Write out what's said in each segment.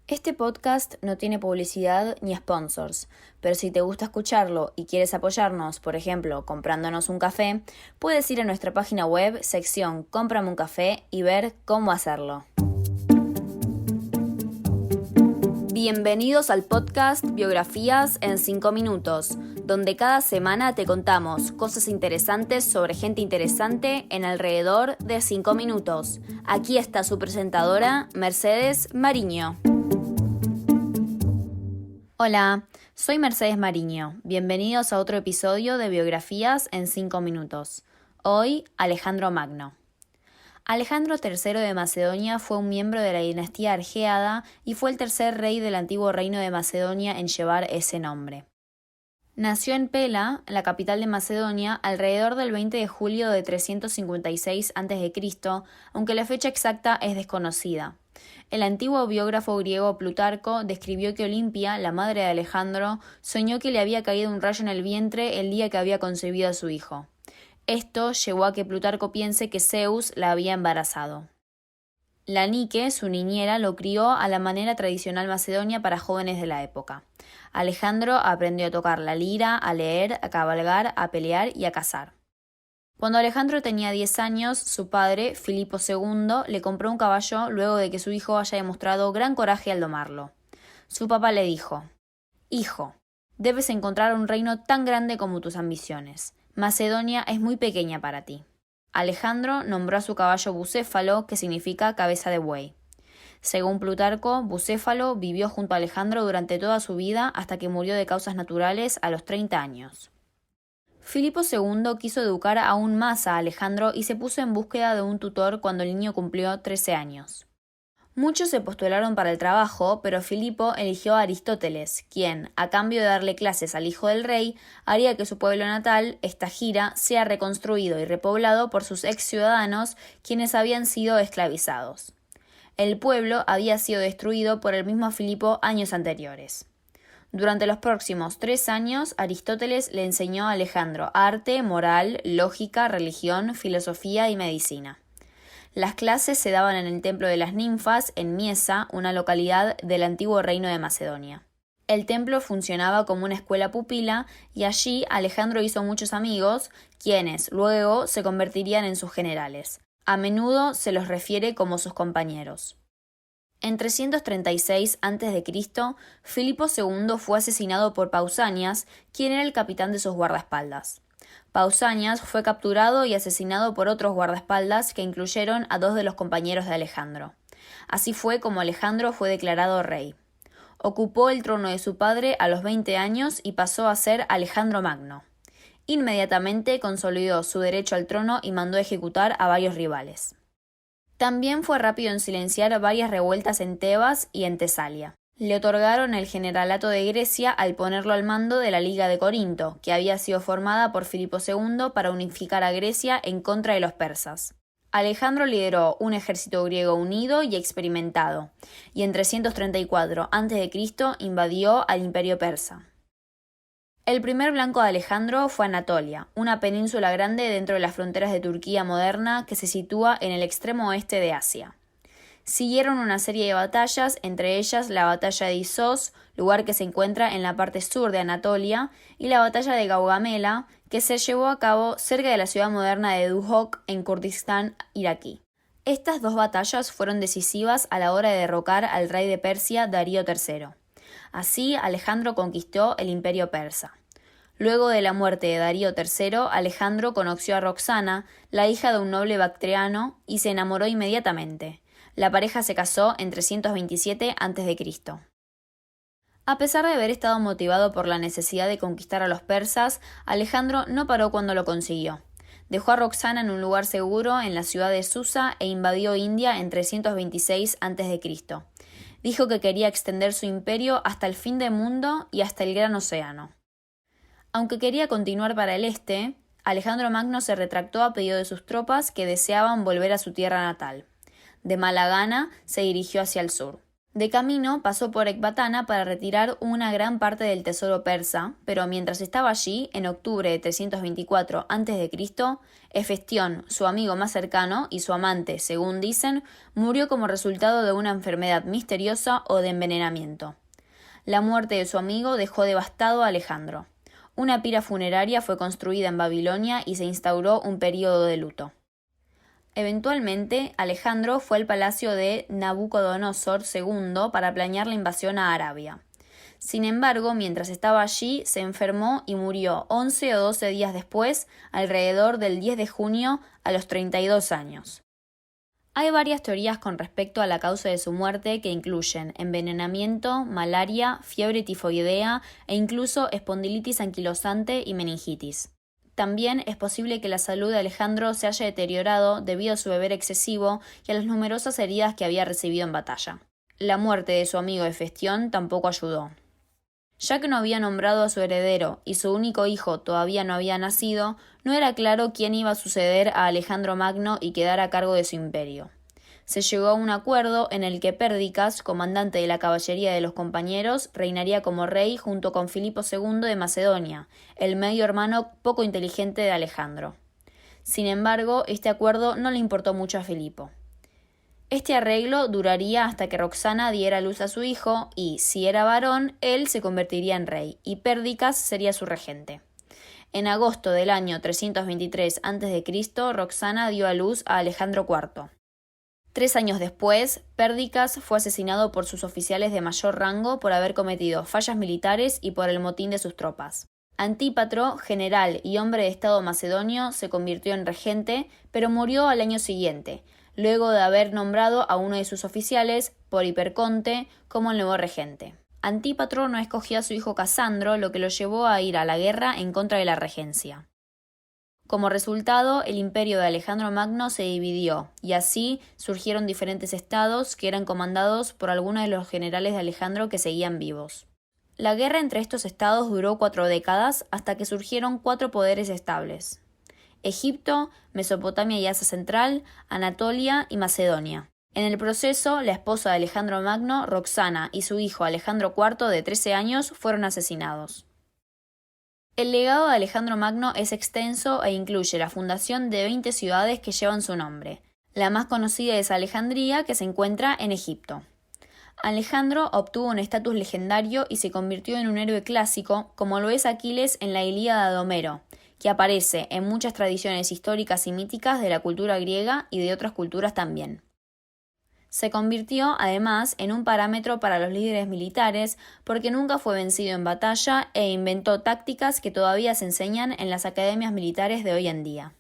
Este podcast no tiene publicidad ni sponsors, pero si te gusta escucharlo y quieres apoyarnos, por ejemplo, comprándonos un café, puedes ir a nuestra página web, sección Cómprame un café y ver cómo hacerlo. Bienvenidos al podcast Biografías en 5 minutos, donde cada semana te contamos cosas interesantes sobre gente interesante en alrededor de 5 minutos. Aquí está su presentadora, Mercedes Mariño. Hola, soy Mercedes Mariño. Bienvenidos a otro episodio de Biografías en 5 minutos. Hoy, Alejandro Magno. Alejandro III de Macedonia fue un miembro de la dinastía argeada y fue el tercer rey del antiguo reino de Macedonia en llevar ese nombre. Nació en Pela, la capital de Macedonia, alrededor del 20 de julio de 356 a.C., aunque la fecha exacta es desconocida. El antiguo biógrafo griego Plutarco describió que Olimpia, la madre de Alejandro, soñó que le había caído un rayo en el vientre el día que había concebido a su hijo. Esto llevó a que Plutarco piense que Zeus la había embarazado. La Nike, su niñera, lo crió a la manera tradicional macedonia para jóvenes de la época. Alejandro aprendió a tocar la lira, a leer, a cabalgar, a pelear y a cazar. Cuando Alejandro tenía 10 años, su padre, Filipo II, le compró un caballo luego de que su hijo haya demostrado gran coraje al domarlo. Su papá le dijo: «Hijo, debes encontrar un reino tan grande como tus ambiciones. Macedonia es muy pequeña para ti». Alejandro nombró a su caballo Bucéfalo, que significa cabeza de buey. Según Plutarco, Bucéfalo vivió junto a Alejandro durante toda su vida hasta que murió de causas naturales a los 30 años. Filipo II quiso educar aún más a Alejandro y se puso en búsqueda de un tutor cuando el niño cumplió 13 años. Muchos se postularon para el trabajo, pero Filipo eligió a Aristóteles, quien, a cambio de darle clases al hijo del rey, haría que su pueblo natal, Estagira, sea reconstruido y repoblado por sus ex ciudadanos, quienes habían sido esclavizados. El pueblo había sido destruido por el mismo Filipo años anteriores. Durante los próximos 3 años, Aristóteles le enseñó a Alejandro arte, moral, lógica, religión, filosofía y medicina. Las clases se daban en el Templo de las Ninfas, en Miesa, una localidad del antiguo reino de Macedonia. El templo funcionaba como una escuela pupila y allí Alejandro hizo muchos amigos, quienes luego se convertirían en sus generales. A menudo se los refiere como sus compañeros. En 336 a.C., Filipo II fue asesinado por Pausanias, quien era el capitán de sus guardaespaldas. Pausanias fue capturado y asesinado por otros guardaespaldas que incluyeron a 2 de los compañeros de Alejandro. Así fue como Alejandro fue declarado rey. Ocupó el trono de su padre a los 20 años y pasó a ser Alejandro Magno. Inmediatamente consolidó su derecho al trono y mandó ejecutar a varios rivales. También fue rápido en silenciar varias revueltas en Tebas y en Tesalia. Le otorgaron el generalato de Grecia al ponerlo al mando de la Liga de Corinto, que había sido formada por Filipo II para unificar a Grecia en contra de los persas. Alejandro lideró un ejército griego unido y experimentado, y en 334 a.C. invadió al imperio persa. El primer blanco de Alejandro fue Anatolia, una península grande dentro de las fronteras de Turquía moderna que se sitúa en el extremo oeste de Asia. Siguieron una serie de batallas, entre ellas la batalla de Issos, lugar que se encuentra en la parte sur de Anatolia, y la batalla de Gaugamela, que se llevó a cabo cerca de la ciudad moderna de Duhok, en Kurdistán iraquí. Estas 2 batallas fueron decisivas a la hora de derrocar al rey de Persia, Darío III. Así, Alejandro conquistó el imperio persa. Luego de la muerte de Darío III, Alejandro conoció a Roxana, la hija de un noble bactriano, y se enamoró inmediatamente. La pareja se casó en 327 a.C. A pesar de haber estado motivado por la necesidad de conquistar a los persas, Alejandro no paró cuando lo consiguió. Dejó a Roxana en un lugar seguro en la ciudad de Susa e invadió India en 326 a.C. Dijo que quería extender su imperio hasta el fin del mundo y hasta el Gran Océano. Aunque quería continuar para el este, Alejandro Magno se retractó a pedido de sus tropas que deseaban volver a su tierra natal. De mala gana, se dirigió hacia el sur. De camino pasó por Ecbatana para retirar una gran parte del tesoro persa, pero mientras estaba allí, en octubre de 324 a.C., Hefestión, su amigo más cercano y su amante, según dicen, murió como resultado de una enfermedad misteriosa o de envenenamiento. La muerte de su amigo dejó devastado a Alejandro. Una pira funeraria fue construida en Babilonia y se instauró un período de luto. Eventualmente, Alejandro fue al palacio de Nabucodonosor II para planear la invasión a Arabia. Sin embargo, mientras estaba allí, se enfermó y murió 11 o 12 días después, alrededor del 10 de junio, a los 32 años. Hay varias teorías con respecto a la causa de su muerte que incluyen envenenamiento, malaria, fiebre tifoidea e incluso espondilitis anquilosante y meningitis. También es posible que la salud de Alejandro se haya deteriorado debido a su beber excesivo y a las numerosas heridas que había recibido en batalla. La muerte de su amigo Hefestión tampoco ayudó. Ya que no había nombrado a su heredero y su único hijo todavía no había nacido, no era claro quién iba a suceder a Alejandro Magno y quedar a cargo de su imperio. Se llegó a un acuerdo en el que Pérdicas, comandante de la caballería de los compañeros, reinaría como rey junto con Filipo II de Macedonia, el medio hermano poco inteligente de Alejandro. Sin embargo, este acuerdo no le importó mucho a Filipo. Este arreglo duraría hasta que Roxana diera luz a su hijo y, si era varón, él se convertiría en rey y Pérdicas sería su regente. En agosto del año 323 a.C., Roxana dio a luz a Alejandro IV. 3 años después, Pérdicas fue asesinado por sus oficiales de mayor rango por haber cometido fallas militares y por el motín de sus tropas. Antípatro, general y hombre de estado macedonio, se convirtió en regente, pero murió al año siguiente, luego de haber nombrado a uno de sus oficiales, por Hiperconte, como el nuevo regente. Antípatro no escogió a su hijo Casandro, lo que lo llevó a ir a la guerra en contra de la regencia. Como resultado, el imperio de Alejandro Magno se dividió, y así surgieron diferentes estados que eran comandados por algunos de los generales de Alejandro que seguían vivos. La guerra entre estos estados duró 4 décadas hasta que surgieron 4 poderes estables: Egipto, Mesopotamia y Asia Central, Anatolia y Macedonia. En el proceso, la esposa de Alejandro Magno, Roxana, y su hijo Alejandro IV, de 13 años, fueron asesinados. El legado de Alejandro Magno es extenso e incluye la fundación de 20 ciudades que llevan su nombre. La más conocida es Alejandría, que se encuentra en Egipto. Alejandro obtuvo un estatus legendario y se convirtió en un héroe clásico, como lo es Aquiles en la Ilíada de Homero, que aparece en muchas tradiciones históricas y míticas de la cultura griega y de otras culturas también. Se convirtió, además, en un parámetro para los líderes militares porque nunca fue vencido en batalla e inventó tácticas que todavía se enseñan en las academias militares de hoy en día.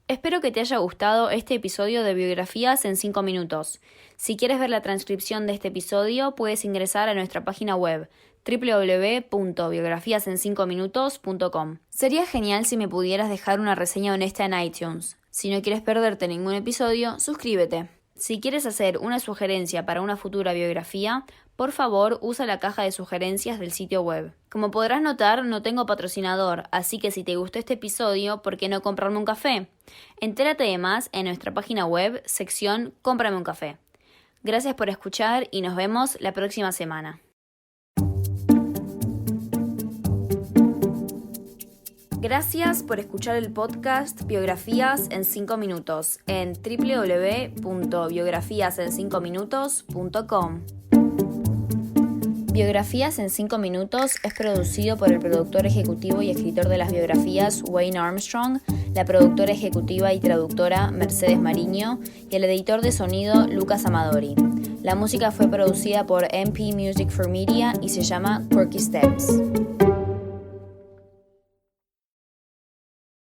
Espero que te haya gustado este episodio de Biografías en 5 minutos. Si quieres ver la transcripción de este episodio, puedes ingresar a nuestra página web www.biografiasen5minutos.com. Sería genial si me pudieras dejar una reseña honesta en iTunes. Si no quieres perderte ningún episodio, suscríbete. Si quieres hacer una sugerencia para una futura biografía, por favor usa la caja de sugerencias del sitio web. Como podrás notar, no tengo patrocinador, así que si te gustó este episodio, ¿por qué no comprarme un café? Entérate de más en nuestra página web, sección Cómprame un café. Gracias por escuchar y nos vemos la próxima semana. Gracias por escuchar el podcast Biografías en 5 minutos en www.biografiasen5minutos.com. Biografías en 5 minutos es producido por el productor ejecutivo y escritor de las biografías Wayne Armstrong, la productora ejecutiva y traductora Mercedes Mariño y el editor de sonido Lucas Amadori. La música fue producida por MP Music for Media y se llama Quirky Steps.